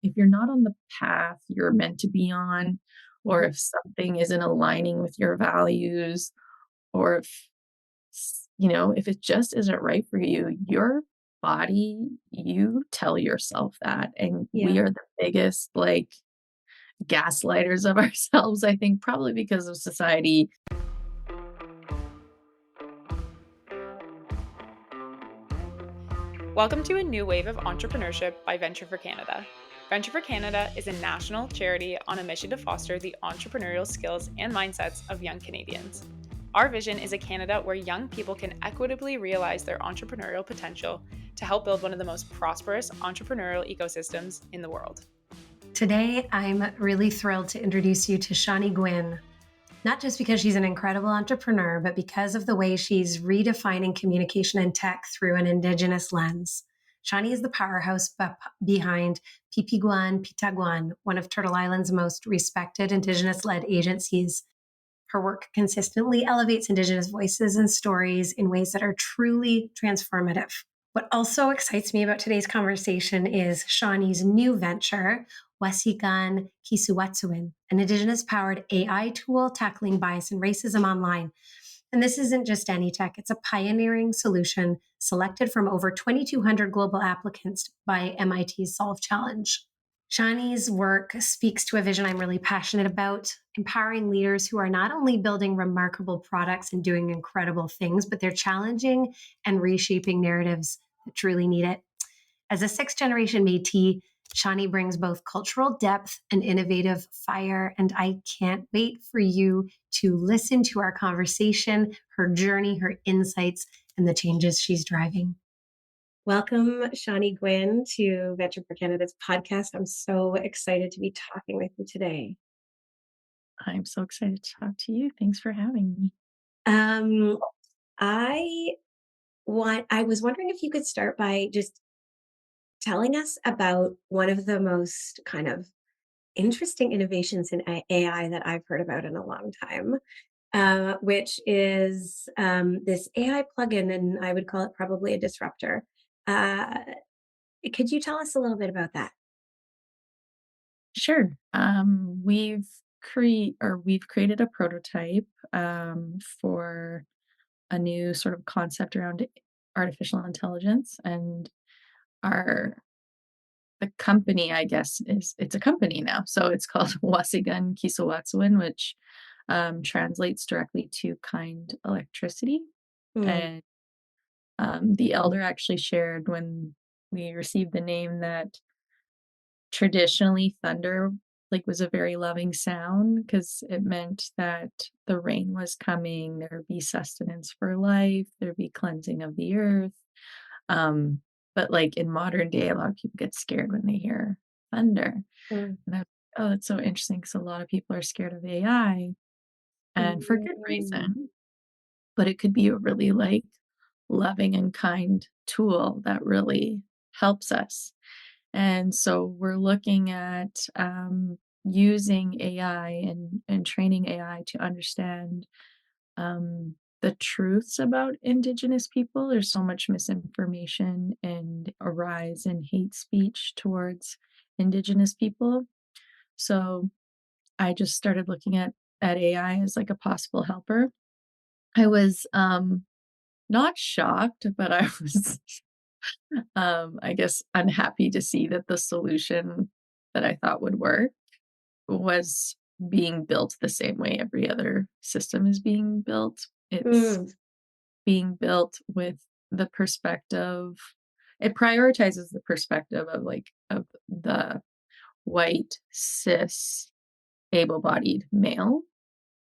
if you're not on the path you're meant to be on, or if something isn't aligning with your values, or if, if it just isn't right for you, your body, you tell yourself that. And we Yeah. are the biggest, like, gaslighters of ourselves, I think, probably because of society. Welcome to a new wave of entrepreneurship by Venture for Canada. Venture for Canada is a national charity on a mission to foster the entrepreneurial skills and mindsets of young Canadians. Our vision is a Canada where young people can equitably realize their entrepreneurial potential to help build one of the most prosperous entrepreneurial ecosystems in the world. Today, I'm really thrilled to introduce you to Shani Gwin, not just because she's an incredible entrepreneur, but because of the way she's redefining communication and tech through an Indigenous lens. Shani is the powerhouse behind pipikwan, one of Turtle Island's most respected Indigenous-led agencies. Her work consistently elevates Indigenous voices and stories in ways that are truly transformative. What also excites me about today's conversation is Shani's new venture, Wasigan Kisuwatsuin, an Indigenous-powered AI tool tackling bias and racism online. And this isn't just any tech, it's a pioneering solution selected from over 2,200 global applicants by MIT's Solve Challenge. Shani's work speaks to a vision I'm really passionate about, empowering leaders who are not only building remarkable products and doing incredible things, but they're challenging and reshaping narratives that truly need it. As a sixth generation Métis, Shani brings both cultural depth and innovative fire, and I can't wait for you to listen to our conversation, her journey, her insights, and the changes she's driving. Welcome, Shani Gwin, to Venture for Canada's podcast. I'm so excited to be talking with you today. I'm so excited to talk to you. Thanks for having me. Um, I I was wondering if you could start by just telling us about one of the most kind of interesting innovations in AI that I've heard about in a long time, which is this AI plugin, and I would call it probably a disruptor. Uh, could you tell us a little bit about that? Sure. We've created a prototype for a new sort of concept around artificial intelligence, and our the company, I guess, it's a company now. So it's called Wasigan Kisawatsuin, which translates directly to kind electricity. Mm, And the elder actually shared when we received the name that traditionally thunder, like, was a very loving sound because it meant that the rain was coming, there'd be sustenance for life, there'd be cleansing of the earth. Um, but, like, in modern day, a lot of people get scared when they hear thunder. mm, And I oh, that's so interesting because a lot of people are scared of AI, and for good mm, reason, but it could be a really, like, loving and kind tool that really helps us. And so we're looking at using AI and training AI to understand the truths about Indigenous people. There's so much misinformation and a rise in hate speech towards Indigenous people. So I just started looking at AI as like a possible helper. I was not shocked, but I was I guess unhappy to see that the solution that I thought would work was being built the same way every other system is being built. It's mm, being built with the perspective it prioritizes the perspective of, like, of the white, cis, able-bodied male,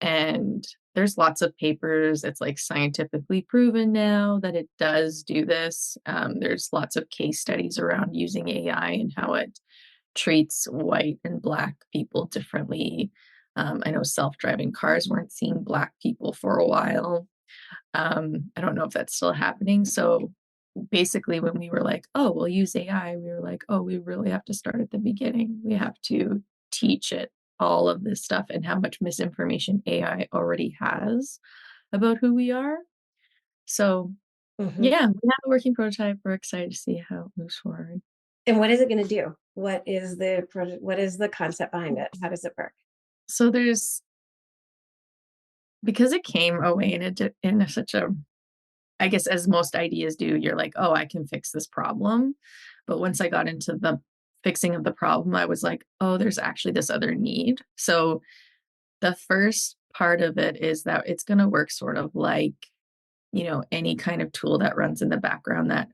and there's lots of papers, it's, like, scientifically proven now that it does do this. There's lots of case studies around using AI and how it treats white and Black people differently. I know self-driving cars weren't seeing Black people for a while. I don't know if that's still happening. So basically, when we were like, oh, we'll use AI, we were like, oh, we really have to start at the beginning. We have to teach it all of this stuff and how much misinformation AI already has about who we are. So, mhm. yeah, we have a working prototype. We're excited to see how it moves forward. And what is it going to do? What is the project? What is the concept behind it? How does it work? So there's because it came away in such a, I guess, as most ideas do, you're like, "Oh, I can fix this problem." But once I got into the fixing of the problem, I was like, "Oh, there's actually this other need." So the first part of it is that it's gonna work sort of like, any kind of tool that runs in the background that,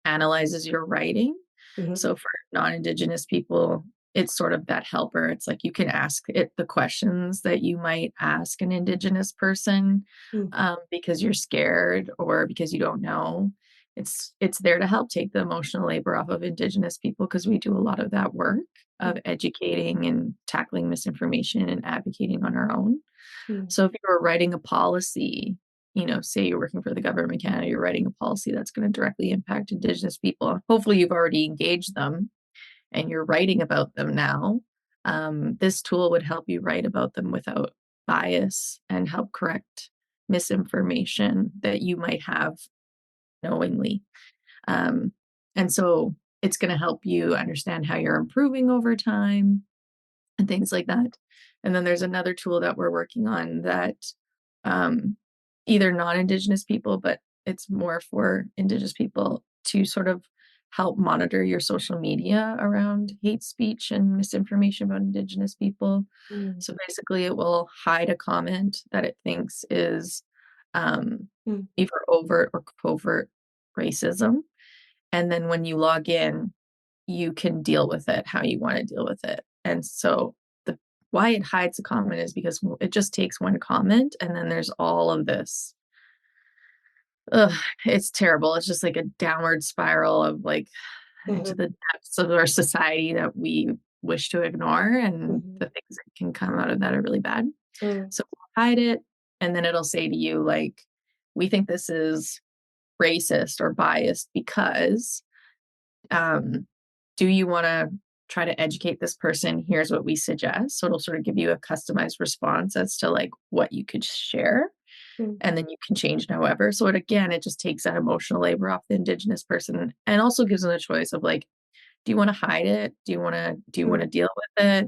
analyzes your writing. Mhm, So for non-Indigenous people, it's sort of that helper. It's like you can ask it the questions that you might ask an Indigenous person, mm, because you're scared or because you don't know. It's there to help take the emotional labor off of Indigenous people because we do a lot of that work of mm, educating and tackling misinformation and advocating on our own. mm, So if you were writing a policy, say you're working for the government of Canada, you're writing a policy that's going to directly impact Indigenous people. Hopefully, you've already engaged them and you're writing about them now. This tool would help you write about them without bias and help correct misinformation that you might have knowingly. Um, and so it's going to help you understand how you're improving over time and things like that. And then there's another tool that we're working on that um, either non-Indigenous people, but it's more for Indigenous people to sort of help monitor your social media around hate speech and misinformation about Indigenous people. mm, So basically, it will hide a comment that it thinks is um, mm, either overt or covert racism. And then when you log in, you can deal with it how you want to deal with it. And so the why it hides a comment is because it just takes one comment and then there's all of this. Ugh, it's terrible. It's just like a downward spiral of like into mhm, the depths of our society that we wish to ignore and mhm, the things that can come out of that are really bad. mm, So we'll hide it and then it'll say to you like, we think this is racist or biased because um, do you want to try to educate this person? Here's what we suggest. So it'll sort of give you a customized response as to like what you could share. mm, And then you can change it however. So it just takes that emotional labor off the Indigenous person and also gives them a choice of like, do you want to hide it? Do you want to mm, deal with it?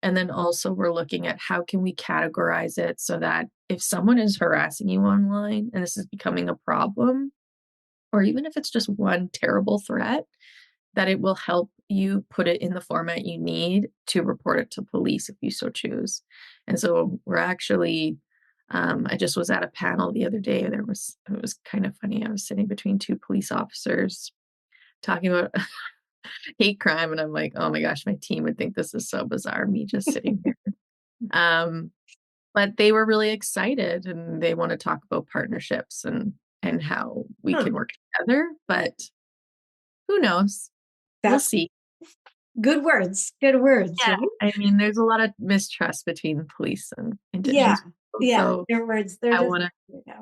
And then also we're looking at how can we categorize it so that if someone is harassing you online and this is becoming a problem, or even if it's just one terrible threat, that it will help you put it in the format you need to report it to police if you so choose. And so we're actually, I just was at a panel the other day. It was kind of funny. I was sitting between two police officers talking about hate crime, and I'm like, oh my gosh, my team would think this is so bizarre, me just sitting here. Um, but they were really excited and they want to talk about partnerships and how we huh. can work together. But who knows? We'll That's see. good words, Yeah, right? I mean, there's a lot of mistrust between police and Yeah, Indigenous people, yeah, so their words, they're I just wanna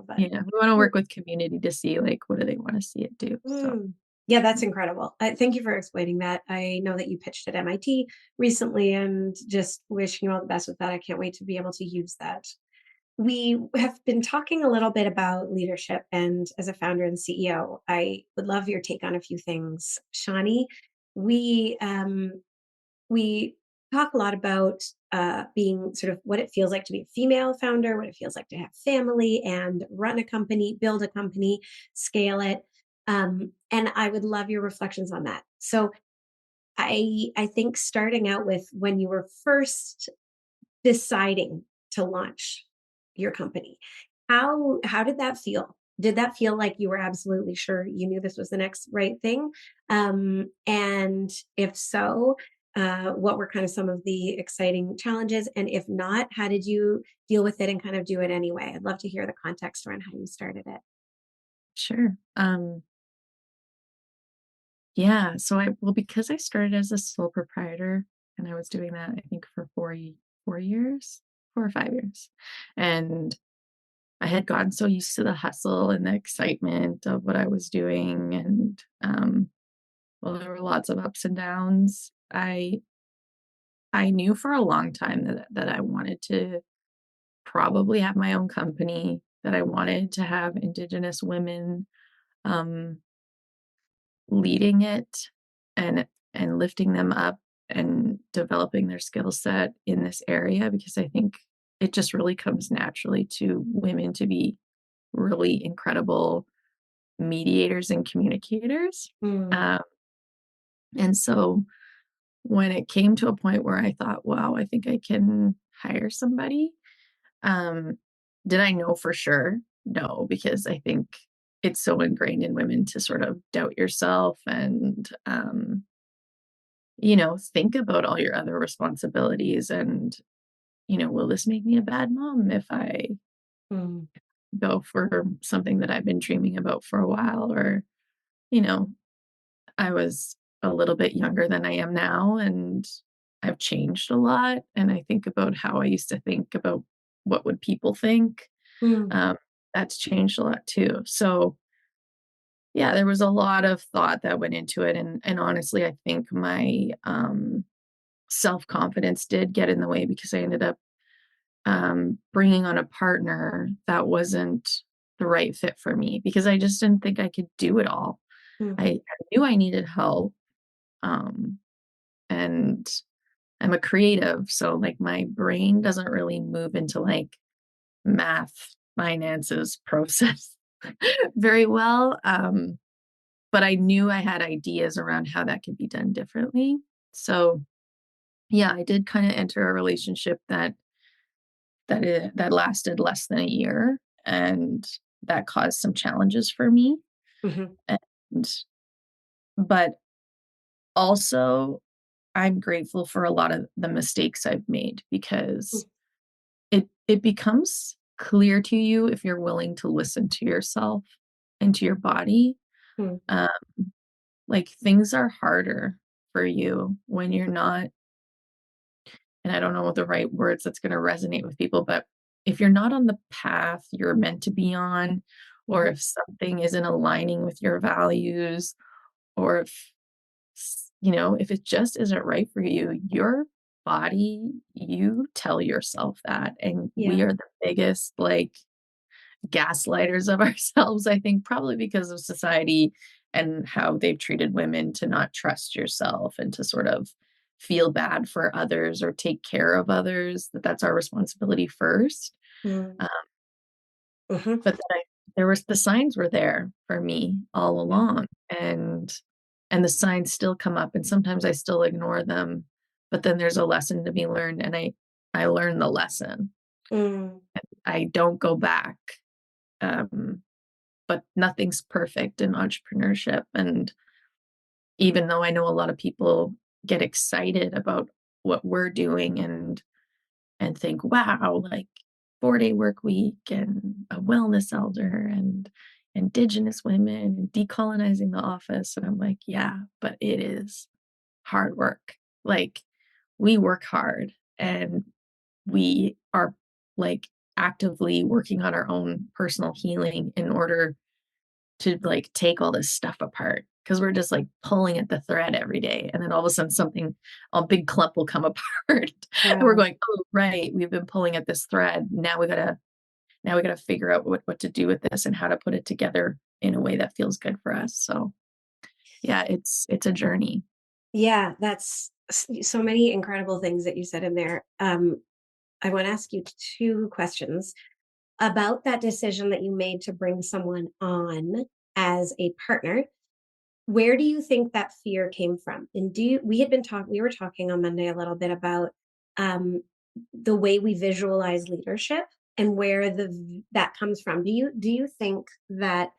but yeah, we wanna mm, work with community to see, like, what do they wanna see it do, so mm. Yeah, that's incredible. Thank you for explaining that. I know that you pitched at MIT recently and just wishing you all the best with that. I can't wait to be able to use that. We have been talking a little bit about leadership, and as a founder and CEO, I would love your take on a few things. Shani, we we talk a lot about being sort of what it feels like to be a female founder, what it feels like to have family and run a company, build a company, scale it. And I would love your reflections on that. So I think starting out with when you were first deciding to launch your company, how did that feel? Did that feel like you were absolutely sure you knew this was the next right thing? And if so, what were kind of some of the exciting challenges? And if not, how did you deal with it and kind of do it anyway? I'd love to hear the context around how you started it. sure. Yeah, so because I started as a sole proprietor, and I was doing that, I think, for 4 years, 4 or 5 years, and I had gotten so used to the hustle and the excitement of what I was doing, and, well, there were lots of ups and downs. I knew for a long time that I wanted to probably have my own company, that I wanted to have Indigenous women, um, leading it, and and lifting them up and developing their skill set in this area, because I think it just really comes naturally to women to be really incredible mediators and communicators. Mm. Um, and so when it came to a point where I thought, wow, I think I can hire somebody, um, did I know for sure? No, because I think it's so ingrained in women to sort of doubt yourself and, think about all your other responsibilities and, will this make me a bad mom if I Mm. go for something that I've been dreaming about for a while? Or, you know, I was a little bit younger than I am now, and I've changed a lot. And I think about how I used to think about what would people think. Mm. Um, that's changed a lot too. So yeah, there was a lot of thought that went into it, and honestly, I think my self confidence did get in the way because I ended up bringing on a partner that wasn't the right fit for me because I just didn't think I could do it all. Mm. I knew I needed help, um, and I'm a creative, so like my brain doesn't really move into like math, finances, process very well. But I knew I had ideas around how that could be done differently. So yeah, I did kind of enter a relationship that lasted less than a year, and that caused some challenges for me. Mhm. And but also I'm grateful for a lot of the mistakes I've made because it becomes clear to you if you're willing to listen to yourself and to your body. Mm. Um, like things are harder for you when you're not, and I don't know what the right words that's going to resonate with people, but if you're not on the path you're meant to be on, or Mhm. if something isn't aligning with your values, or if if it just isn't right for you, your body, you tell yourself that. And Yeah. we are the biggest like gaslighters of ourselves, I think, probably because of society and how they've treated women to not trust yourself and to sort of feel bad for others or take care of others, that's our responsibility first. Mm. Uh, Mhm. but then there was the signs were there for me all Yeah. along, and the signs still come up, and sometimes I still ignore them. But then there's a lesson to be learned, and I learned the lesson. Mm. I don't go back. Um, but nothing's perfect in entrepreneurship. And even though I know a lot of people get excited about what we're doing and think, wow, like 4-day work week and a wellness elder and Indigenous women and decolonizing the office. And I'm like, yeah, but it is hard work. Like we work hard and we are like actively working on our own personal healing in order to like take all this stuff apart because we're just like pulling at the thread every day. And then all of a sudden a big clump will come apart. And we're Wow. going, oh, right. We've been pulling at this thread. Now we gotta figure out what to do with this and how to put it together in a way that feels good for us. So yeah, it's a journey. Yeah, that's so many incredible things that you said in there. I want to ask you two questions about that decision that you made to bring someone on as a partner. Where do you think that fear came from? And we were talking on Monday a little bit about um, the way we visualize leadership and where that comes from. Do you think that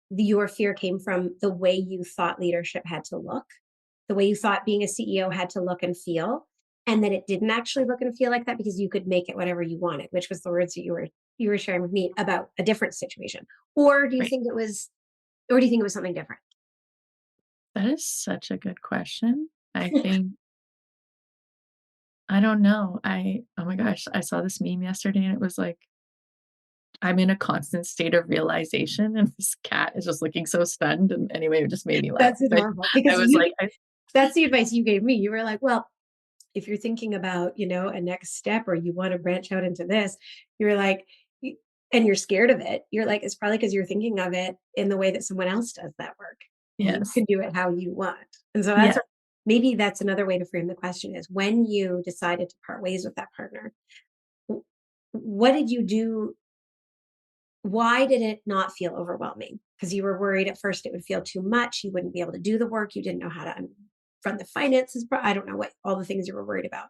your fear came from the way you thought leadership had to look, the way you thought being a CEO had to look and feel, and that it didn't actually look and feel like that because you could make it whatever you wanted, which was the words that you were sharing with me about a different situation, or do you Right. think it was, or do you think it was something different? That is such a good question. I think I don't know. Oh my gosh, I saw this meme yesterday and it was like, I'm in a constant state of realization, and this cat is just looking so stunned, and anyway, it just made me laugh. That's But adorable I because was like, that's the advice you gave me. You were like, well, if you're thinking about, a next step or you want to branch out into this, you're like, and you're scared of it. You're like, it's probably because you're thinking of it in the way that someone else does that work. You "Yes. can do it how you want. And so Yeah, maybe that's another way to frame the question is when you decided to part ways with that partner, what did you do? Why did it not feel overwhelming? Because you were worried at first it would feel too much. You wouldn't be able to do the work. You didn't know how to run the finances. I don't know what all the things you were worried about.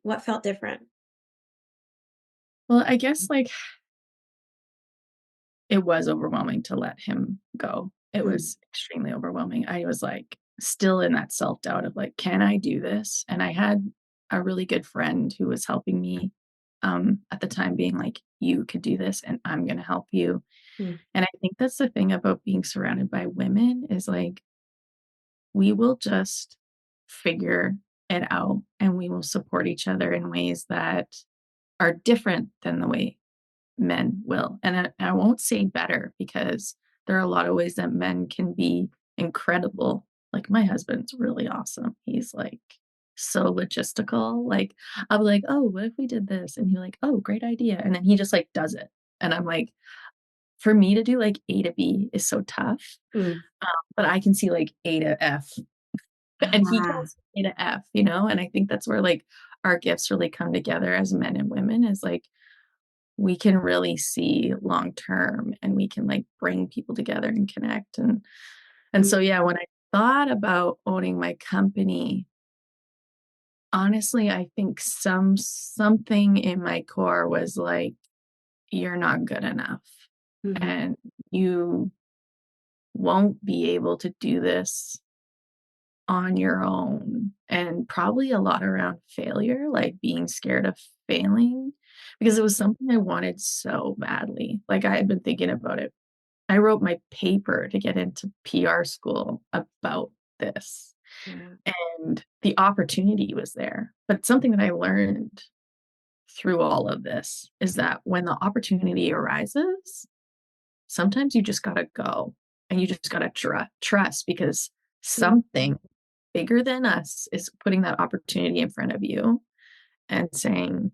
What felt different? Well, I guess, like, it was overwhelming to let him go. It Mm, was extremely overwhelming. I was, like, still in that self-doubt of, like, "Can I do this?" And I had a really good friend who was helping me, at the time being like, "You could do this, and I'm gonna help you." mm, And I think that's the thing about being surrounded by women is, like, we will just figure it out, and we will support each other in ways that are different than the way men will. And I won't say better because there are a lot of ways that men can be incredible. Like my husband's really awesome. He's like so logistical. Like I'll be like, "Oh, what if we did this?" And he's like, "Oh, great idea." And then he just like does it. And I'm like, for me to do like A to B is so tough. mm. But I can see like A to F and he can Ah, also see to F, you know? And I think that's where like our gifts really come together as men and women is like we can really see long term and we can like bring people together and connect and mm, so yeah, when I thought about owning my company, honestly, I think something in my core was like you're not good enough mhm, and you won't be able to do this on your own and probably a lot around failure, like being scared of failing because it was something I wanted so badly. Like I had been thinking about it. I wrote my paper to get into PR school about this yeah, and the opportunity was there. But something that I learned through all of this is that when the opportunity arises, sometimes you just got to go and you just got to trust because mm, something bigger than us is putting that opportunity in front of you and saying,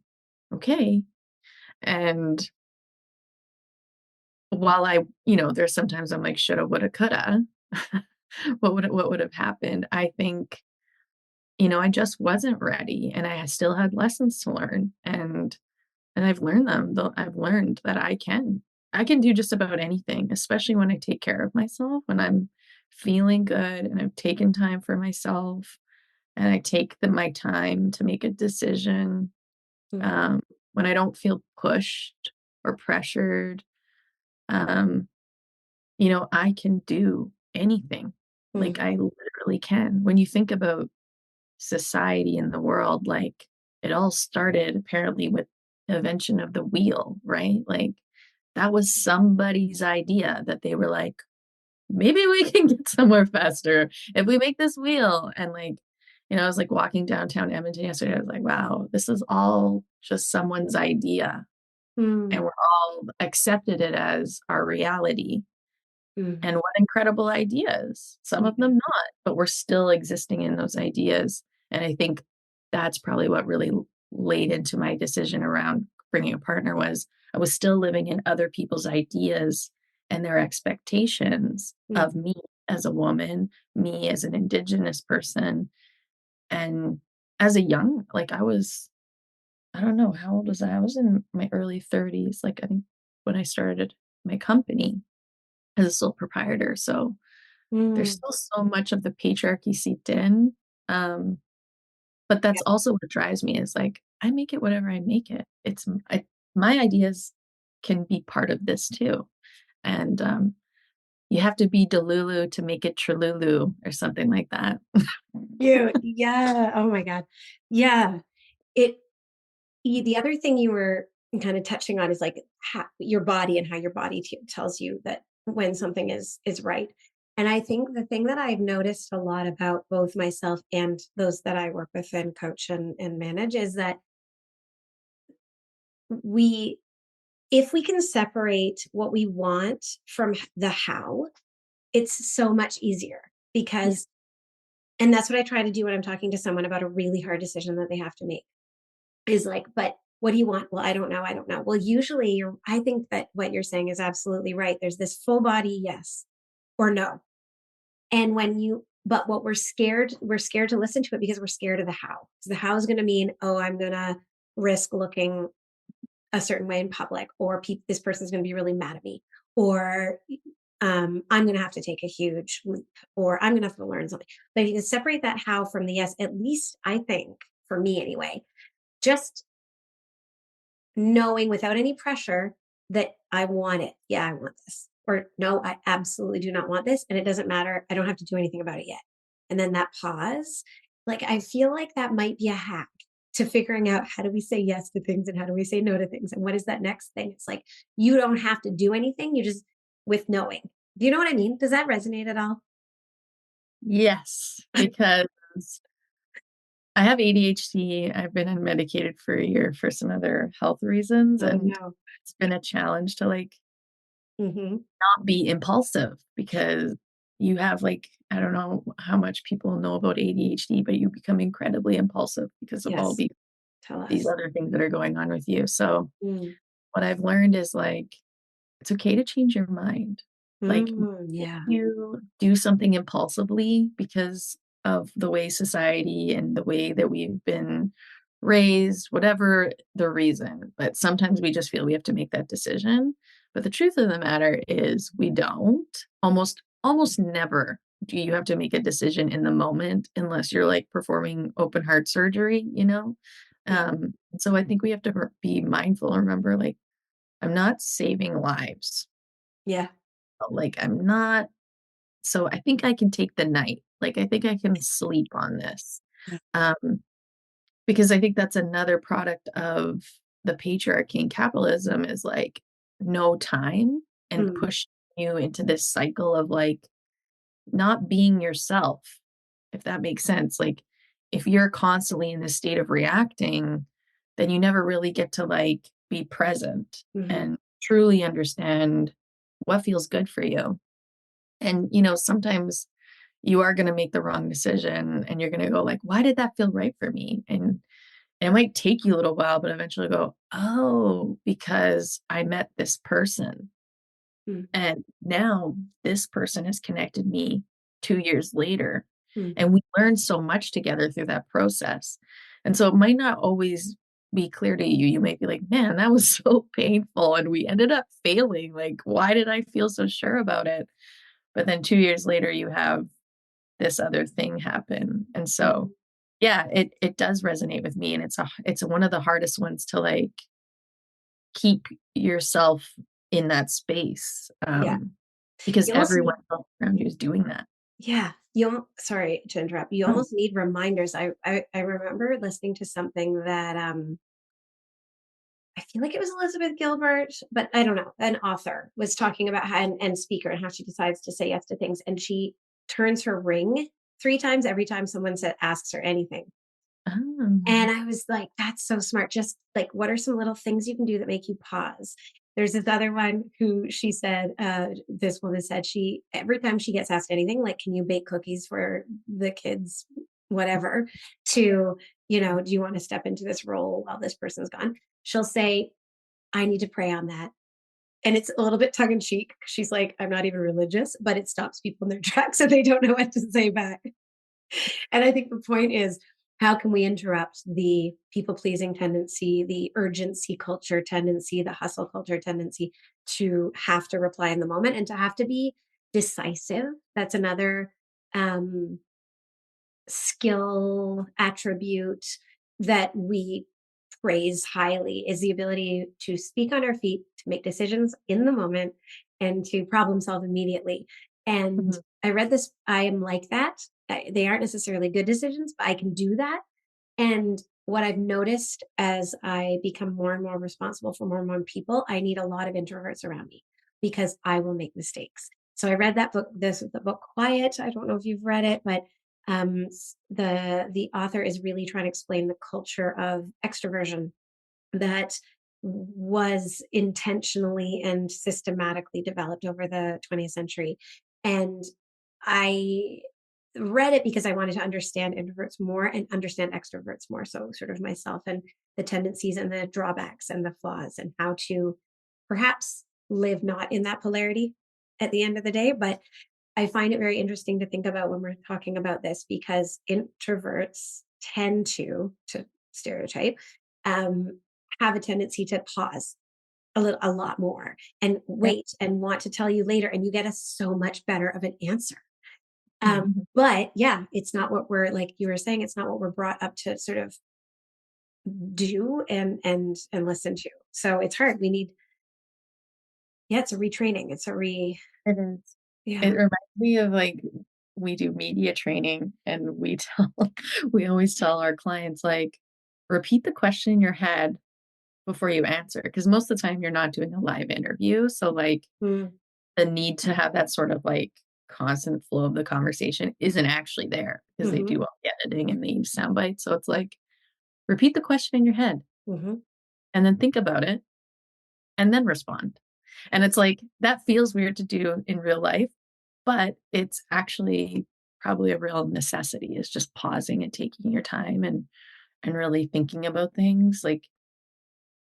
okay. And while there's sometimes I'm like, shoulda, woulda, coulda, what would have happened? I think, I just wasn't ready and I still had lessons to learn and I've learned them. Though I've learned that I can do just about anything, especially when I take care of myself, when I'm feeling good and I've taken time for myself and I take my time to make a decision, mm, um, when I don't feel pushed or pressured, um, I can do anything. mm, Like I literally can. When you think about society in the world, like it all started apparently with the invention of the wheel, right? Like that was somebody's idea that they were like, maybe we can get somewhere faster if we make this wheel. And like, I was like walking downtown Edmonton yesterday. I was like, wow, this is all just someone's idea. mm, And we're all accepted it as our reality. mm. And what incredible ideas. Some of Yeah. them not, but we're still existing in those ideas. And I think that's probably what really laid into my decision around bringing a partner was I was still living in other people's ideas and their expectations Mm, of me as a woman, me as an Indigenous person. And as a young, like I don't know, how old was I? I was in my early 30s, like I think when I started my company as a sole proprietor. So there's mm. still so much of the patriarchy seeped in, um, but that's Yeah. also what drives me is, like, I make it whatever I make it. My ideas can be part of this too, and, you have to be Delulu to make it Tralulu or something like that. Yeah. Oh my God. Yeah. It the other thing you were kind of touching on is like your body and how your body tells you that when something is right. And I think the thing that I've noticed a lot about both myself and those that I work with and coach and manage is that we if we can separate what we want from the how, it's so much easier Yeah. because and that's what I try to do when I'm talking to someone about a really hard decision that they have to make. Is like, "But what do you want?" "Well, I don't know, I don't know." Well, usually I think that what you're saying is absolutely right. There's this full body yes or no. And when you But what we're scared to listen to it because we're scared of the how. So the how is going to mean, oh, I'm going to risk looking a certain way in public, or this person's going to be really mad at me, or I'm going to have to take a huge leap, or I'm going to have to learn something. But if you can separate that how from the yes, at least I think, for me anyway, just knowing without any pressure that I want it. Yeah, I want this. Or no, I absolutely do not want this. And it doesn't matter. I don't have to do anything about it yet. And then that pause, like I feel like that might be a hack to figuring out how do we say yes to things and how do we say no to things. And what is that next thing? It's like you don't have to do anything. You just with knowing. Do you know what I mean? Does that resonate at all? Yes, because I have ADHD. I've been unmedicated for a year for some other health reasons, Oh and no. it's been a challenge to like Mm-hmm. not be impulsive because you have like I don't know how much people know about ADHD, but you become incredibly impulsive because of all Yes. Tell these us. other things that are going on with you. So Mm. what I've learned is like it's okay to change your mind. Like if Yeah. you do something impulsively because of the way society and the way that we've been raised, whatever the reason, but sometimes we just feel we have to make that decision. But the truth of the matter is we don't. Almost never do you have to make a decision in the moment unless you're like performing open heart surgery, you know? Yeah. So I think we have to be mindful and remember like I'm not saving lives. Yeah. Like, I'm not so I think I can take the night. Like, I think I can sleep on this. Yeah. Um, because I think that's another product of the patriarchy and capitalism is like no time and Mm. push you into this cycle of like not being yourself, if that makes sense. Like, if you're constantly in this state of reacting, then you never really get to like be present Mm-hmm. and truly understand what feels good for you. And, sometimes you are going to make the wrong decision and you're going to go like, why did that feel right for me? And it might take you a little while, but eventually go, oh, because I met this person. Mm. And now this person has connected me 2 years later. Mm. And we learned so much together through that process. And so it might not always be clear to you. You might be like, man, that was so painful. And we ended up failing. Like, why did I feel so sure about it? But then 2 years later, you have this other thing happen. And so, Mhm. yeah, it does resonate with me. And it's one of the hardest ones to like keep yourself in that space, Yeah. because You almost everyone need else around you is doing that. yeah. Sorry to interrupt. You Oh, almost need reminders. I remember listening to something that I feel like it was Elizabeth Gilbert, but I don't know. An author was talking about how and speaker and how she decides to say yes to things. And she turns her ring 3 times every time someone asks her anything. oh. And I was like, that's so smart. Just like, what are some little things you can do that make you pause? There's this other one who she said, this woman said every time she gets asked anything, like, can you bake cookies for the kids, whatever, to, do you want to step into this role while this person's gone? She'll say, I need to pray on that. And it's a little bit tongue in cheek. She's like, I'm not even religious, but it stops people in their tracks and they don't know what to say back. And I think the point is, how can we interrupt the people pleasing tendency, the urgency culture tendency, the hustle culture tendency to have to reply in the moment and to have to be decisive? That's another um, skill attribute that we praise highly is the ability to speak on our feet, to make decisions in the moment, and to problem solve immediately. And Mhm, I read this, I am like that. They aren't necessarily good decisions, but I can do that. And what I've noticed as I become more and more responsible for more and more people, I need a lot of introverts around me because I will make mistakes. So I read that book, the book Quiet. I don't know if you've read it, but the author is really trying to explain the culture of extroversion that was intentionally and systematically developed over the 20th century. And I read it because I wanted to understand introverts more and understand extroverts more. So, sort of myself and the tendencies and the drawbacks and the flaws, and how to perhaps live not in that polarity at the end of the day. But I find it very interesting to think about when we're talking about this because introverts tend to stereotype, um, have a tendency to pause a lot more and Yeah. wait and want to tell you later, and you get a so much better of an answer. Mhm. But yeah, it's not what we're like you were saying, it's not what we're brought up to sort of do and listen to. So it's hard. We need yeah, it's a retraining. It's a It is. It yeah. reminds me of, like, we do media training, and we tell we always tell our clients, like, "Repeat the question in your head before you answer, because most of the time you're not doing a live interview, so, like, Mm, the need to have that sort of, like, constant flow of the conversation isn't actually there because they mhm, do all the editing and they use sound bites, so it's like, repeat the question in your head, mhm. and then think about it, and then respond. And it's like, that feels weird to do in real life, but it's actually probably a real necessity is just pausing and taking your time and really thinking about things. Like,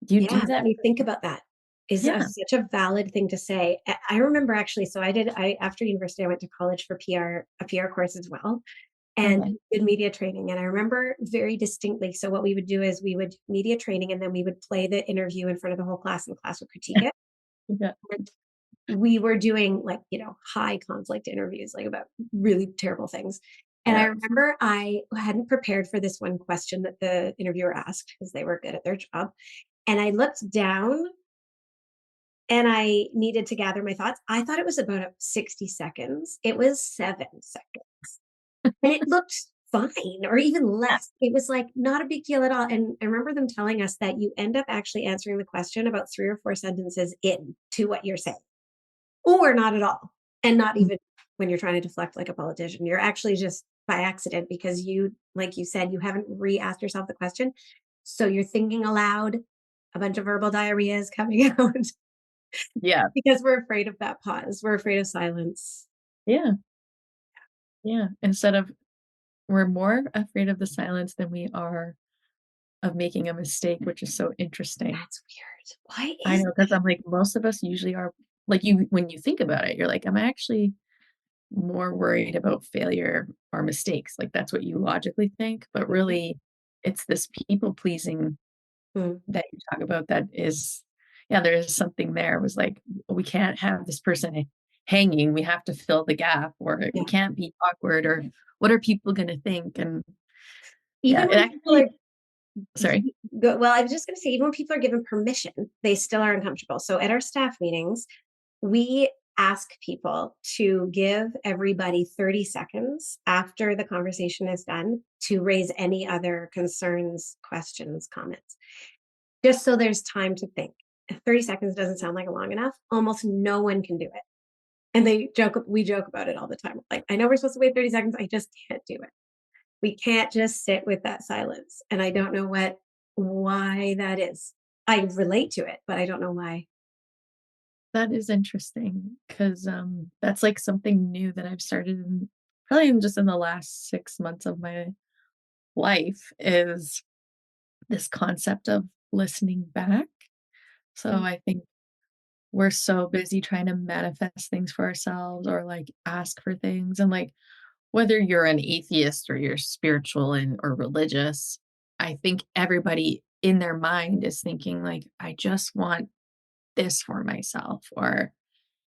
do you Yeah, do let that? me think about that. Is Yeah. such a valid thing to say. I remember actually, so I after university, I went to college for a PR course as well, and Okay. did media training. And I remember very distinctly. So what we would do is we would media training, and then we would play the interview in front of the whole class, and the class would critique it. Yeah. And we were doing like, high conflict interviews, like about really terrible things. And I Yeah. remember I hadn't prepared for this one question that the interviewer asked because they were good at their job. And I looked down and I needed to gather my thoughts. I thought it was about 60 seconds. It was 7 seconds. And it looked fine or even Yeah. less. It was like not a big deal at all. And I remember them telling us that you end up actually answering the question about 3 or 4 sentences in to what you're saying, or not at all. And not Mm. even when you're trying to deflect like a politician. You're actually just by accident because you, like you said, you haven't re asked yourself the question. So you're thinking aloud, a bunch of verbal diarrhea is coming out. Yeah. Because we're afraid of that pause. We're afraid of silence. Yeah. Yeah. Instead of we're more afraid of the silence than we are of making a mistake, which is so interesting. That's weird. Why I is know, because 'cause I'm like, most of us usually are like, you when you think about it, you're like, "I'm actually more worried about failure or mistakes." Like, that's what you logically think, but Mhm. really, it's this people pleasing Mm, that you talk about that is yeah, there is something there. It was like, we can't have this person hanging, we have to fill the gap, or we yeah. can't be awkward, or what are people gonna think? And yeah, Even it when people actually are sorry. well, I was just gonna say, even when people are given permission, they still are uncomfortable. So at our staff meetings, we ask people to give everybody 30 seconds after the conversation is done to raise any other concerns, questions, comments, just so there's time to think. If 30 seconds doesn't sound like long enough, almost no one can do it. And we joke about it all the time. Like, I know we're supposed to wait 30 seconds. I just can't do it. We can't just sit with that silence. And I don't know why that is. I relate to it, but I don't know why. That is interesting because that's, like, something new that I've started in probably in just in the last 6 months of my life is this concept of listening back. So Mm, I think we're so busy trying to manifest things for ourselves or, like, ask for things, and, like, whether you're an atheist or you're spiritual and or religious, I think everybody in their mind is thinking, like, "I just want this for myself," or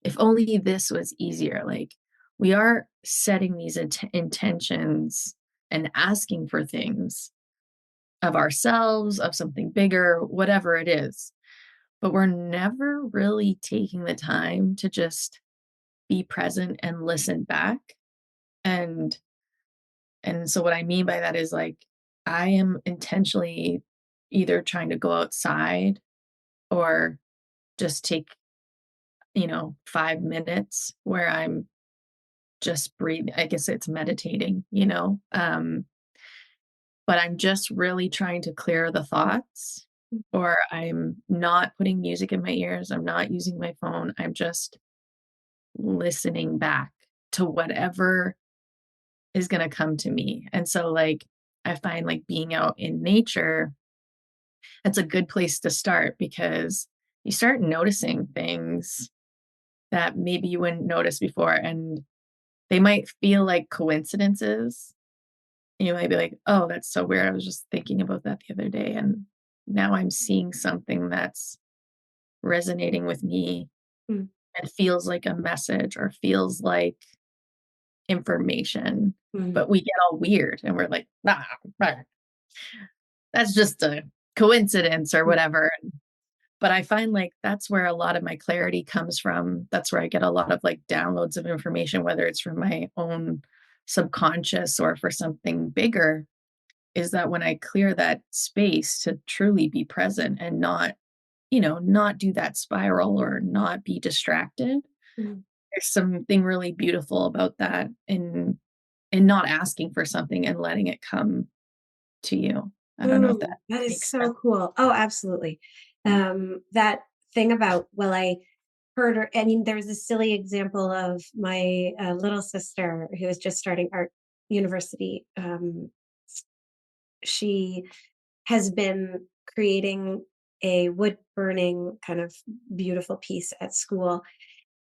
if only this was easier. Like, we are setting these intentions and asking for things of ourselves, of something bigger, whatever it is. But we're never really taking the time to just be present and listen back. And so what I mean by that is, like, I am intentionally either trying to go outside or just take, 5 minutes where I'm just breathe. I guess it's meditating, but I'm just really trying to clear the thoughts, mm, or I'm not putting music in my ears, I'm not using my phone, I'm just listening back to whatever is gonna come to me, and so, like, I find, like, being out in nature, it's a good place to start because you start noticing things that maybe you wouldn't notice before, and they might feel like coincidences. You might be like, oh, that's so weird. I was just thinking about that the other day. And now I'm seeing something that's resonating with me Mm, and feels like a message or feels like information. mm, But we get all weird and we're like, that's just a coincidence or mm, whatever. But I find like that's where a lot of my clarity comes from. That's where I get a lot of like downloads of information, whether it's from my own subconscious or for something bigger, is that when I clear that space to truly be present and not, not do that spiral or not be distracted, mm. there's something really beautiful about that in not asking for something and letting it come to you. I don't know if that That is makes sense. so cool. Oh, absolutely. That thing about, well, I heard her, I mean, there was a silly example of my little sister who was just starting art university. She has been creating a wood burning kind of beautiful piece at school.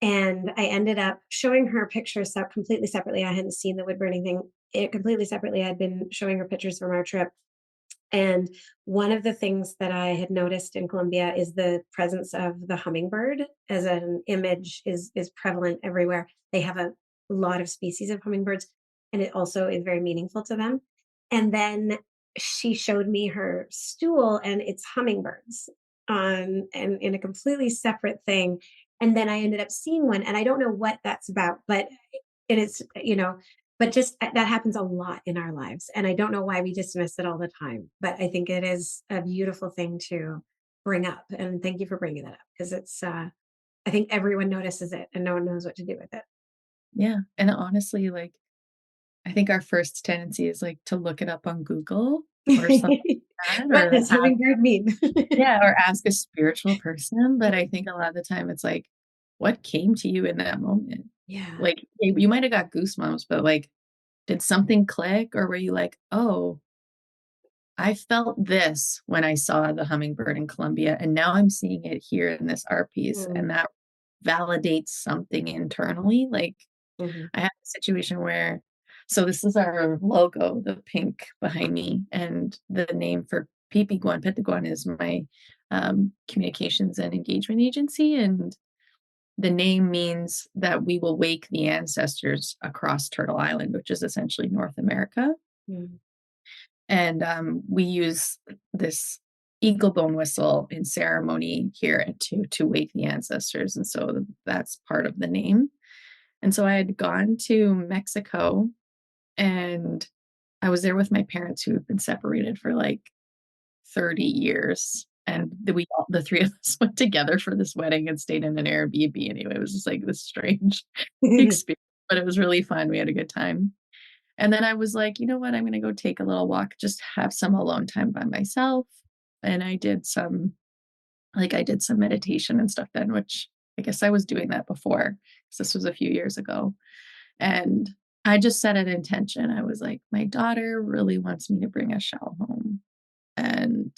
And I ended up showing her pictures completely separately. I hadn't seen the wood burning thing it completely separately. I'd been showing her pictures from our trip, and one of the things that I had noticed in Colombia is the presence of the hummingbird as an image is prevalent everywhere. They have a lot of species of hummingbirds, and it also is very meaningful to them. And then she showed me her stool, and it's hummingbirds and in a completely separate thing. And then I ended up seeing one, and I don't know what that's about, but it is, but just that happens a lot in our lives, and I don't know why we dismiss it all the time, but I think it is a beautiful thing to bring up, and thank you for bringing that up because I think everyone notices it and no one knows what to do with it. Yeah. And honestly, like I think our first tendency is like to look it up on Google or something like that, What or does hummingbird mean? yeah, or ask a spiritual person. But I think a lot of the time it's like, what came to you in that moment? Yeah. Like you might have got goosebumps, but like, did something click or were you like, oh, I felt this when I saw the hummingbird in Colombia, and now I'm seeing it here in this art piece, Mm, and that validates something internally. Like mhm, I had a situation where, so this is our logo, the pink behind me, and the name for pipikwan, pêhtâkwan is my communications and engagement agency, and the name means that we will wake the ancestors across Turtle Island, which is essentially North America. mm, And we use this eagle bone whistle in ceremony here to wake the ancestors, and so that's part of the name. And so I had gone to Mexico, and I was there with my parents who have been separated for like 30 years. And the three of us went together for this wedding and stayed in an Airbnb. Anyway, it was just like this strange experience, but it was really fun. We had a good time. And then I was like, you know what? I'm going to go take a little walk, just have some alone time by myself. And I did some meditation and stuff then, which I guess I was doing that before because this was a few years ago. And I just set an intention. I was like, my daughter really wants me to bring a shell home. And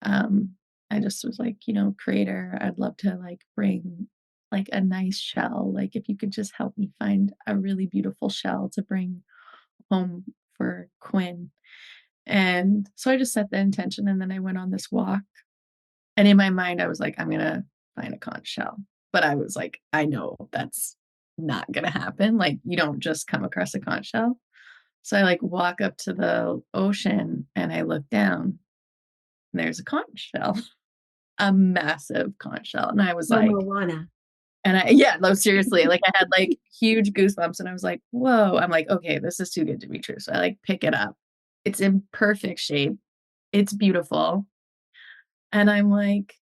um, I just was like, creator, I'd love to like bring like a nice shell. Like if you could just help me find a really beautiful shell to bring home for Quinn. And so I just set the intention and then I went on this walk. And in my mind, I was like, I'm gonna find a conch shell. But I was like, I know that's not gonna happen. Like you don't just come across a conch shell. So I like walk up to the ocean and I look down and there's a conch shell, a massive conch shell. And I was no like, Moana. yeah, no, seriously, like I had like huge goosebumps and I was like, whoa, I'm like, okay, this is too good to be true. So I like pick it up. It's in perfect shape. It's beautiful. And I'm like,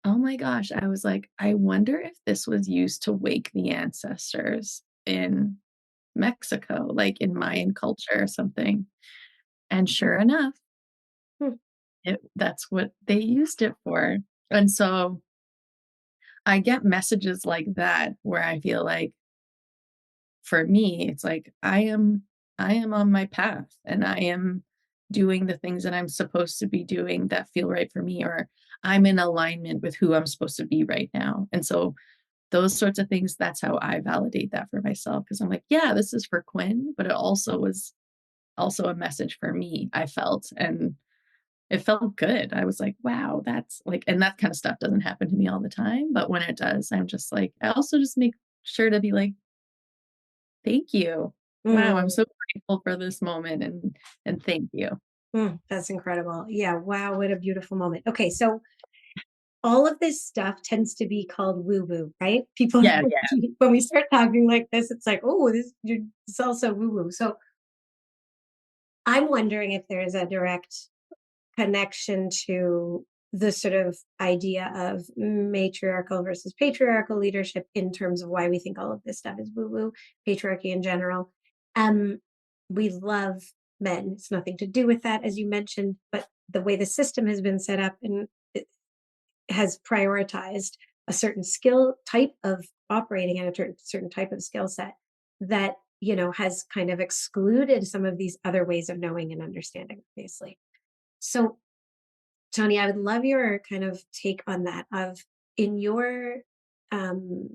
oh my gosh. I was like, I wonder if this was used to wake the ancestors in Mexico, like in Mayan culture or something. And sure enough, Hmm. that's what they used it for. And so I get messages like that where I feel like for me, it's like I am on my path and I am doing the things that I'm supposed to be doing that feel right for me, or I'm in alignment with who I'm supposed to be right now. And so those sorts of things, that's how I validate that for myself. Because I'm like, yeah, this is for Quinn, but it also was also a message for me, I felt, and it felt good. I was like, wow, that's like, and that kind of stuff doesn't happen to me all the time. But when it does, I'm just like, I also just make sure to be like, thank you. Wow, I'm Mm, so grateful for this moment and thank you. that's incredible. Yeah. Wow. What a beautiful moment. Okay. So all of this stuff tends to be called woo woo, right? People, Yeah, yeah. when we start talking like this, it's like, oh, it's also woo woo. So I'm wondering if there is a direct connection to the sort of idea of matriarchal versus patriarchal leadership in terms of why we think all of this stuff is woo woo, patriarchy in general. Um, we love men. It's nothing to do with that, as you mentioned, but the way the system has been set up and it has prioritized a certain skill type of operating and a certain type of skill set that has kind of excluded some of these other ways of knowing and understanding, obviously. So Tony, I would love your kind of take on that of in your um,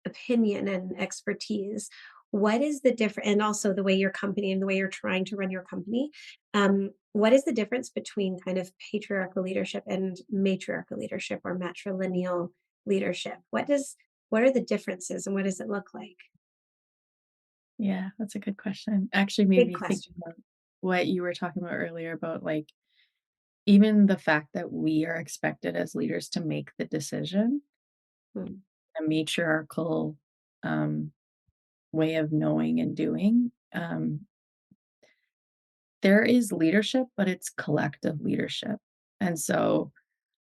opinion and expertise, what is the difference, and also the way your company and the way you're trying to run your company, what is the difference between kind of patriarchal leadership and matriarchal leadership or matrilineal leadership? What are the differences and what does it look like? Yeah, that's a good question. Actually made Big me think question. about what you were talking about earlier about like even the fact that we are expected as leaders to make the decision, Mm, a matriarchal way of knowing and doing. There is leadership, but it's collective leadership. And so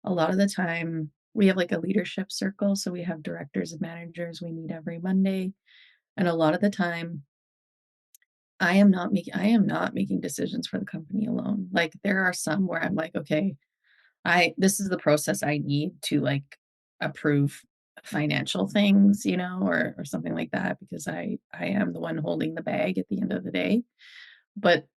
a lot of the time we have like a leadership circle. So we have directors and managers. We meet every Monday. And a lot of the time I am not making decisions for the company alone. Like there are some where I'm like, okay, I this is the process I need to like approve financial things, or something like that because I am the one holding the bag at the end of the day. But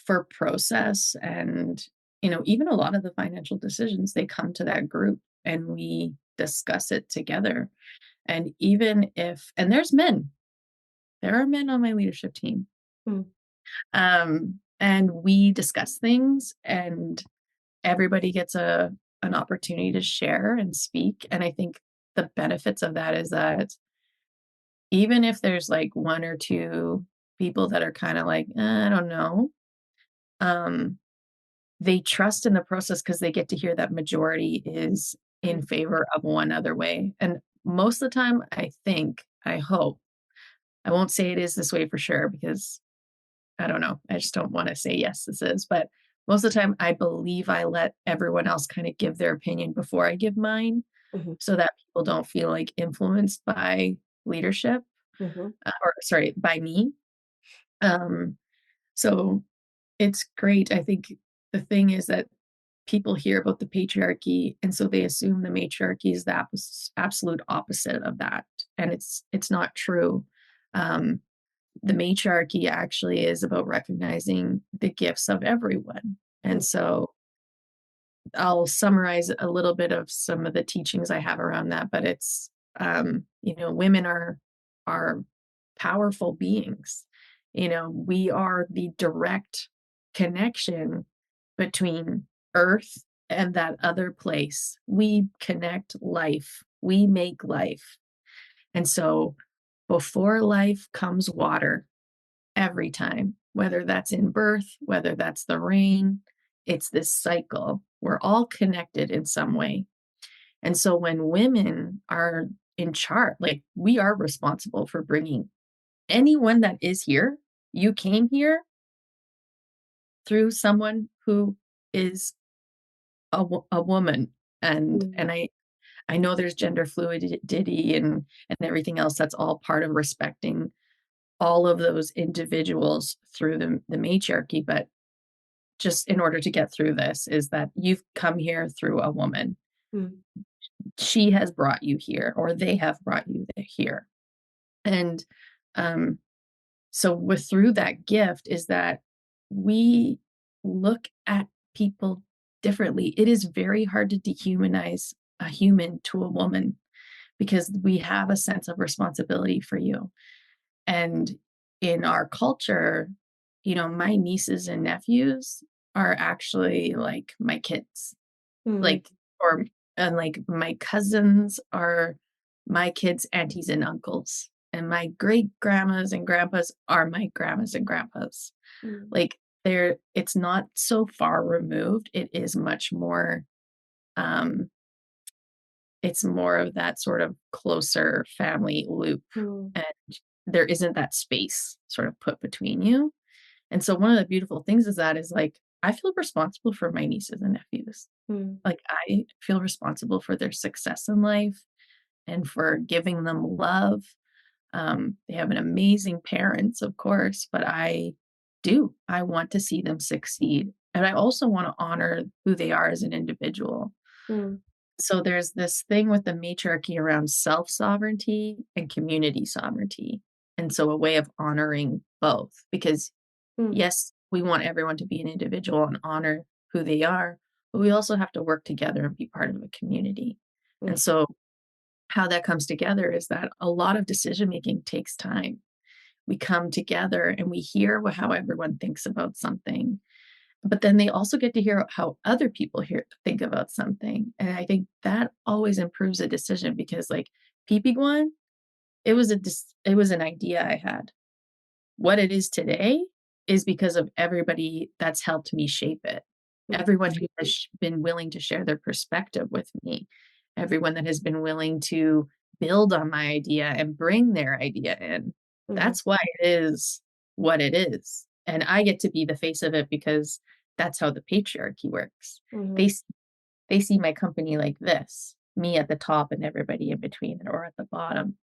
for process and even a lot of the financial decisions, they come to that group and we discuss it together. And even if and there are men on my leadership team. mm, And we discuss things and everybody gets an opportunity to share and speak. And I think the benefits of that is that even if there's like one or two people that are kind of like, I don't know, um, they trust in the process because they get to hear that majority is in mm, favor of one other way. And most of the time, I hope, I won't say it is this way for sure because I don't know. I just don't want to say, yes, this is. But most of the time, I believe I let everyone else kind of give their opinion before I give mine mhm, so that people don't feel like influenced by leadership mhm, or, sorry, by me. Um, so it's great. I think the thing is that people hear about the patriarchy and so they assume the matriarchy is the absolute opposite of that. And it's not true. Um, the matriarchy actually is about recognizing the gifts of everyone. And mm, so I'll summarize a little bit of some of the teachings I have around that, but it's women are powerful beings. We are the direct connection between earth and that other place. We connect life. We make life. And so before life comes water every time, whether that's in birth, whether that's the rain, it's this cycle. We're all connected in some way. And so when women are in charge, like we are responsible for bringing anyone that is here, you came here through someone who is a woman. And mm, and I know there's gender fluidity and everything else. That's all part of respecting all of those individuals through the matriarchy. But just in order to get through this is that you've come here through a woman. mm, She has brought you here, or they have brought you here. And um, so with through that gift is that we look at people differently. It is very hard to dehumanize a human to a woman because we have a sense of responsibility for you. And in our culture, my nieces and nephews are actually like my kids. Mm. Like, or and like my cousins are my kids' aunties and uncles. And my great grandmas and grandpas are my grandmas and grandpas. Mm. Like it's not so far removed. It is much more, um, it's more of that sort of closer family loop. Mm. And there isn't that space sort of put between you. And so one of the beautiful things is like, I feel responsible for my nieces and nephews. Mm. Like, I feel responsible for their success in life and for giving them love. They have an amazing parents, of course, but I do. I want to see them succeed. And I also want to honor who they are as an individual. Mm. So there's this thing with the matriarchy around self-sovereignty and community sovereignty. And so a way of honoring both, because Mm. yes, we want everyone to be an individual and honor who they are, but we also have to work together and be part of a community. Mm. And so how that comes together is that a lot of decision making takes time. We come together and we hear how everyone thinks about something, but then they also get to hear how other people think about something. And I think that always improves a decision because, like, pipikwan, it was an idea I had. What it is today is because of everybody that's helped me shape it. Mm. Everyone who has been willing to share their perspective with me, everyone that has been willing to build on my idea and bring their idea in. Mhm. That's why it is what it is. And I get to be the face of it because that's how the patriarchy works. Mhm. They s- they see my company like this, me at the top and everybody in between or at the bottom.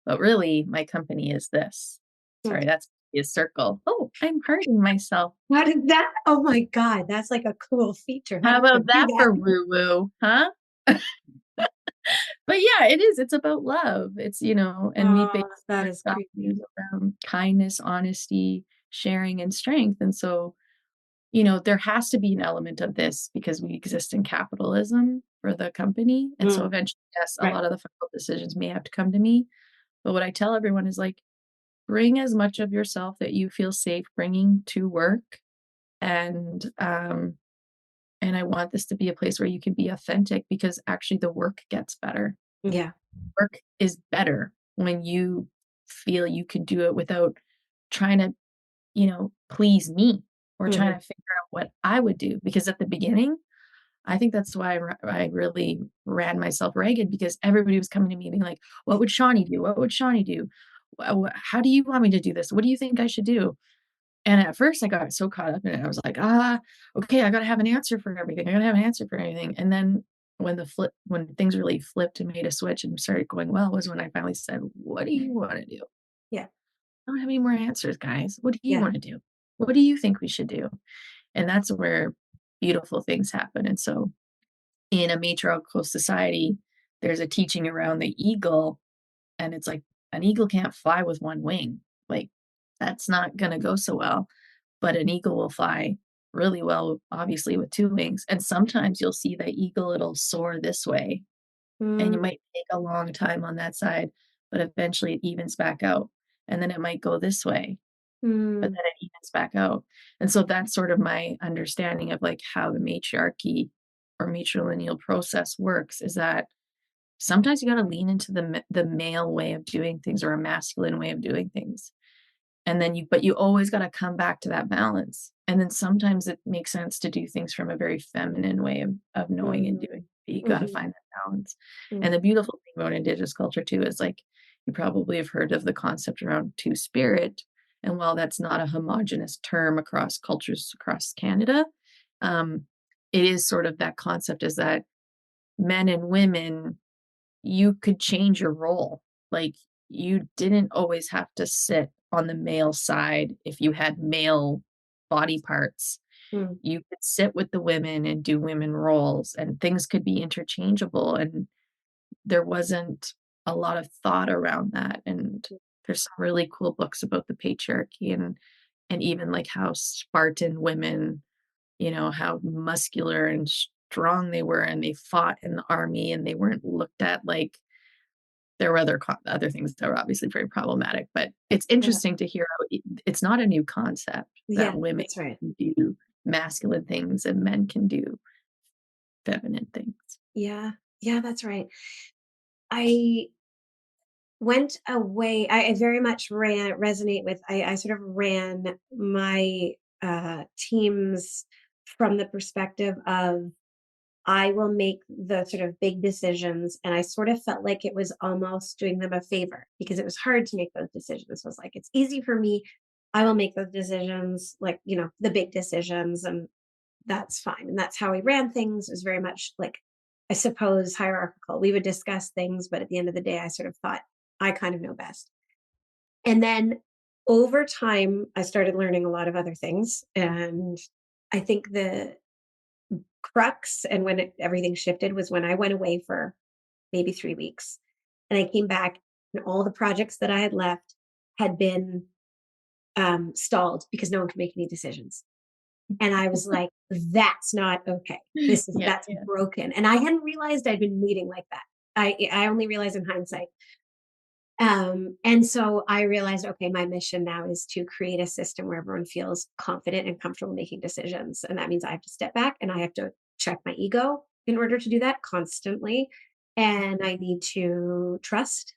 But really, my company is this. Mm. Sorry, that's a circle. Oh, I'm hurting myself. How did that? Oh my God, that's like a cool feature. How How did you about do that that? for woo woo, huh? But yeah, it is. It's about love. And we base Oh, that our is creepy. values around kindness, honesty, sharing, and strength. And so, there has to be an element of this because we exist in capitalism for the company. And so Mm. eventually, yes, a Right. lot of the final decisions may have to come to me. But what I tell everyone is like, bring as much of yourself that you feel safe bringing to work. And I want this to be a place where you can be authentic because actually the work gets better. Yeah. Work is better when you feel you can do it without trying to, please me or trying Mhm. to figure out what I would do. Because at the beginning, I think that's why I really ran myself ragged because everybody was coming to me being like, what would Shawnee do? What would Shawnee do? How do you want me to do this? What do you think I should do? And at first I got so caught up in it. I was like, okay, I gotta have an answer for everything. I gotta have an answer for everything. And then when things really flipped and made a switch and started going well was when I finally said, what do you want to do? Yeah. I don't have any more answers, guys. What do you Yeah. want to do? What do you think we should do? And that's where beautiful things happen. And so in a matriarchal society, there's a teaching around the eagle, and it's like an eagle can't fly with one wing. Like, that's not gonna go so well. But an eagle will fly really well, obviously, with two wings. And sometimes you'll see the eagle, it'll soar this way, and Mm. you might take a long time on that side, but eventually it evens back out. And then it might go this way, but Mm. then it evens back out. And so that's sort of my understanding of like how the matriarchy or matrilineal process works is that sometimes you got to lean into the male way of doing things or a masculine way of doing things. And then you always got to come back to that balance. And then sometimes it makes sense to do things from a very feminine way of knowing and doing. Mhm. But you got to Mhm. find that balance. Mm. And the beautiful thing about Indigenous culture too is like you probably have heard of the concept around two spirit. And while that's not a homogenous term across cultures across Canada, um, it is sort of that concept is that men and women, you could change your role. Like, you didn't always have to sit on the male side if you had male body parts. Mm. You could sit with the women and do women roles, and things could be interchangeable, and there wasn't a lot of thought around that, and there's some really cool books about the patriarchy and even, like, how Spartan women, how muscular and strong they were, and they fought in the army, and they weren't looked at like there were other things that were obviously very problematic, but it's interesting to hear how it's not a new concept Yeah, that women that's right. can do masculine things and men can do feminine things. Yeah. Yeah, that's right. I went away. I very much resonate with, I sort of ran my teams from the perspective of I will make the sort of big decisions. And I sort of felt like it was almost doing them a favor because it was hard to make those decisions. So I was like, it's easy for me. I will make those decisions, like, the big decisions, and that's fine. And that's how we ran things. It was very much like, I suppose, hierarchical. We would discuss things, but at the end of the day, I sort of thought I kind of know best. And then over time, I started learning a lot of other things. And I think the crux and when everything shifted was when I went away for maybe 3 weeks. And I came back, and all the projects that I had left had been stalled because no one could make any decisions. And I was like, that's not okay. Yeah, That's yeah. broken. And I hadn't realized I'd been leading like that. I only realized in hindsight. And so I realized, okay, my mission now is to create a system where everyone feels confident and comfortable making decisions. And that means I have to step back and I have to check my ego in order to do that constantly. And I need to trust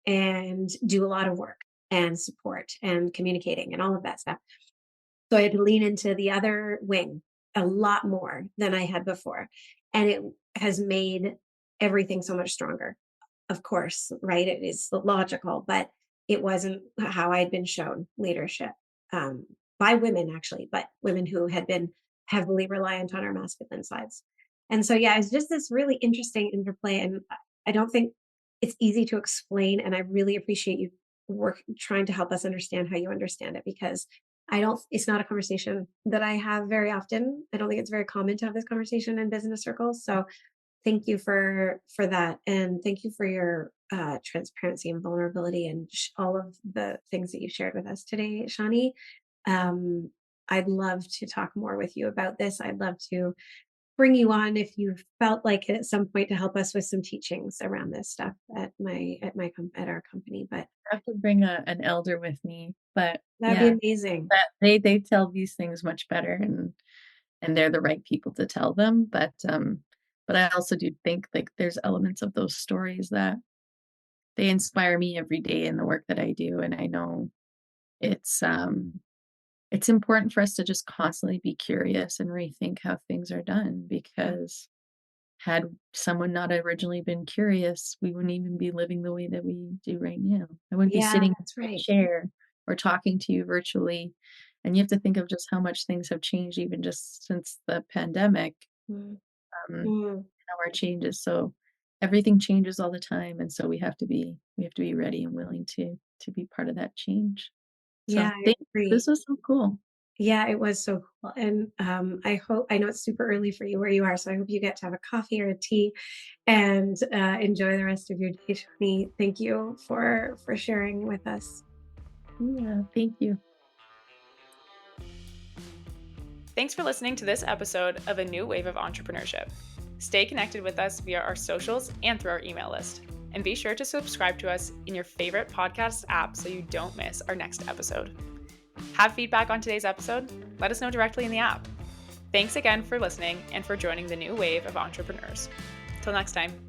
and do a lot of work and support and communicating and all of that stuff. So I had to lean into the other wing a lot more than I had before. And it has made everything so much stronger. Of course, right? It is logical, but it wasn't how I had been shown leadership um, by women, actually, but women who had been heavily reliant on our masculine sides. And so, yeah, it's just this really interesting interplay. And I don't think it's easy to explain. And I really appreciate you trying to help us understand how you understand it, because it's not a conversation that I have very often. I don't think it's very common to have this conversation in business circles. So thank you for that, and thank you for your transparency and vulnerability and all of the things that you shared with us today, Shani. Um, I'd love to talk more with you about this. I'd love to bring you on if you felt like it at some point to help us with some teachings around this stuff at our company. But I have to bring an elder with me, but that'd yeah, be amazing. that they tell these things much better, and they're the right people to tell them. But I also do think like there's elements of those stories that they inspire me every day in the work that I do, and I know it's it's important for us to just constantly be curious and rethink how things are done, Yeah, because had someone not originally been curious, we wouldn't even be living the way that we do right now. I wouldn't be yeah, sitting that's in my right. chair or talking to you virtually. And you have to think of just how much things have changed even just since the pandemic, Mm, um, mm. our changes. So everything changes all the time. And so we have to be ready and willing to be part of that change. Yeah, So I thank you. agree. This was so cool. Yeah, it was so cool. And I know it's super early for you where you are, so I hope you get to have a coffee or a tea and enjoy the rest of your day, Shani. Thank you for sharing with us. Yeah, thank you. Thanks for listening to this episode of A New Wave of Entrepreneurship. Stay connected with us via our socials and through our email list. And be sure to subscribe to us in your favorite podcast app so you don't miss our next episode. Have feedback on today's episode? Let us know directly in the app. Thanks again for listening and for joining the new wave of entrepreneurs. Till next time.